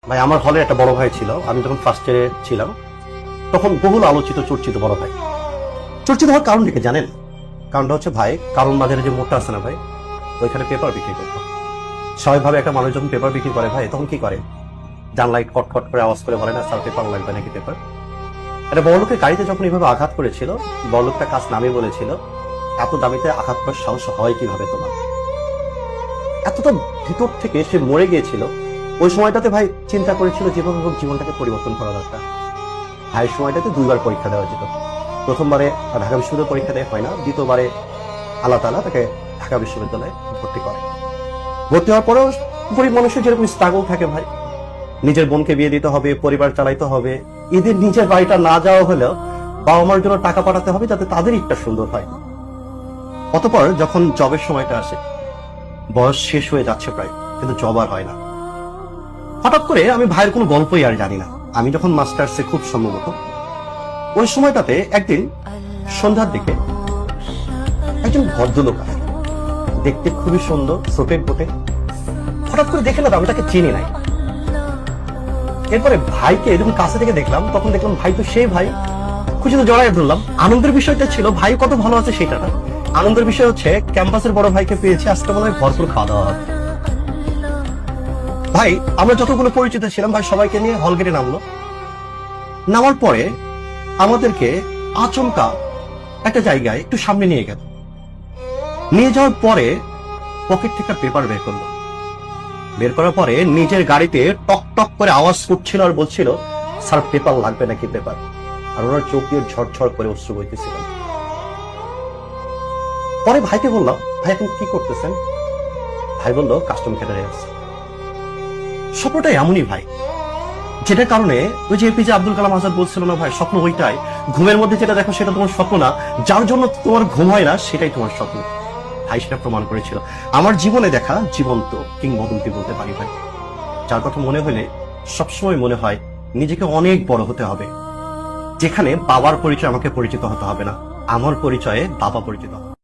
ভাই আমার হলে একটা বড় ভাই ছিল, আমি যখন ফার্স্ট ইয়ারে ছিলাম তখন বহুল আলোচিত চর্চিত বড় ভাই। চর্চিত হওয়ার কারণ কি জানেন? কারণটা হচ্ছে ভাই কারণ বাজারে যে মোড়টা আছে না ভাই, ওইখানে পেপার বিক্রি করতো। স্বাভাবিকভাবে একটা মানুষ যখন পেপার বিক্রি করে ভাই তখন কি করে, জানলায় খটখট করে আওয়াজ করে বলে না স্যার পেপার লাগবে নাকি পেপার। একটা বড়লোকের গাড়িতে যখন এইভাবে আঘাত করেছিল, বড়লোকটা কাজ নামে বলেছিল এত দামিতে আঘাত করার সাহস হয় কিভাবে তোমার? এতটা ভিতর থেকে সে মরে গিয়েছিল। ওই সময়টাতে ভাই চিন্তা করেছিল যেভাবে হোক জীবনটাকে পরিবর্তন করা দরকার। ভাই সময়টাতে দুইবার পরীক্ষা দেওয়া যেত। প্রথমবারে ঢাকা বিশ্ববিদ্যালয় পরীক্ষা দেওয়া হয় না, দ্বিতীয়বারে আল্লাহ তাআলা তাকে ঢাকা বিশ্ববিদ্যালয়ে ভর্তি করে। ভর্তি হওয়ার পরেও গরিব মানুষের যেরকম স্ট্রাগল থাকে ভাই, নিজের বোনকে বিয়ে দিতে হবে, পরিবার চালাইতে হবে, এদের নিজের বাড়িটা না যাওয়া হলেও বাবা মার জন্য টাকা পাঠাতে হবে যাতে তাদের ঈদটা সুন্দর হয়। অতঃপর যখন জবের সময়টা আসে, বয়স শেষ হয়ে যাচ্ছে প্রায়, কিন্তু জব আর হয় না। হঠাৎ করে আমি ভাইয়ের কোনো গল্পই আর জানি না। আমি যখন মাস্টার্সে খুব সম্ভবত ওই সময়টাতে একদিন সন্ধ্যার দিকে একজন ভদ্রলোক আসে, দেখতে খুবই সুন্দর, সোপের বোটে। হঠাৎ করে দেখে না আমি তাকে চিনি নাই। এরপরে ভাইকে যখন কাছে থেকে দেখলাম তখন দেখলাম ভাই তো সেই ভাই, খুশিতে জড়াই ধরলাম। আনন্দের বিষয়টা ছিল ভাই কত ভালো আছে সেটা না, আনন্দের বিষয় হচ্ছে ক্যাম্পাসের বড় ভাইকে পেয়েছি, আজকে মনে হয় ভরপুর খাওয়া দাওয়া হবে। ভাই আমরা যতগুলো পরিচিত ছিলাম ভাই সবাইকে নিয়ে হল গেটে নামলো। নামার পরে আমাদেরকে আচমকা একটা জায়গায় একটু সামনে নিয়ে গেল। নিয়ে যাওয়ার পরে পকেট থেকে একটা পেপার বের করলো। বের করার পরে নিজের গাড়িতে টক টক করে আওয়াজ করছিল আর বলছিল স্যার পেপার লাগবে নাকি পেপার। আর ওনার চোখ দিয়ে ঝরঝর করে অশ্রু বইতেছিল। পরে ভাইকে বললাম ভাই এখন কি করতেছেন? ভাই বললো কাস্টম কেয়ারে আছে। স্বপ্নটা এমনই ভাই, যেটার কারণে ওই যে এপিজে আব্দুল কালাম আজাদ বলছিল না ভাই, স্বপ্ন ওইটাই, ঘুমের মধ্যে যেটা দেখো সেটা তোমার স্বপ্ন না, যার জন্য তোমার ঘুম হয় না সেটাই তোমার স্বপ্ন। ভাই সেটা প্রমাণ করেছিল। আমার জীবনে দেখা জীবন্ত কিংবদন্তি বলতে পারি ভাই, যার কথা মনে হলে সবসময় মনে হয় নিজেকে অনেক বড় হতে হবে, যেখানে বাবার পরিচয় আমাকে পরিচিত হতে হবে না, আমার পরিচয়ে বাবা পরিচিত হবে।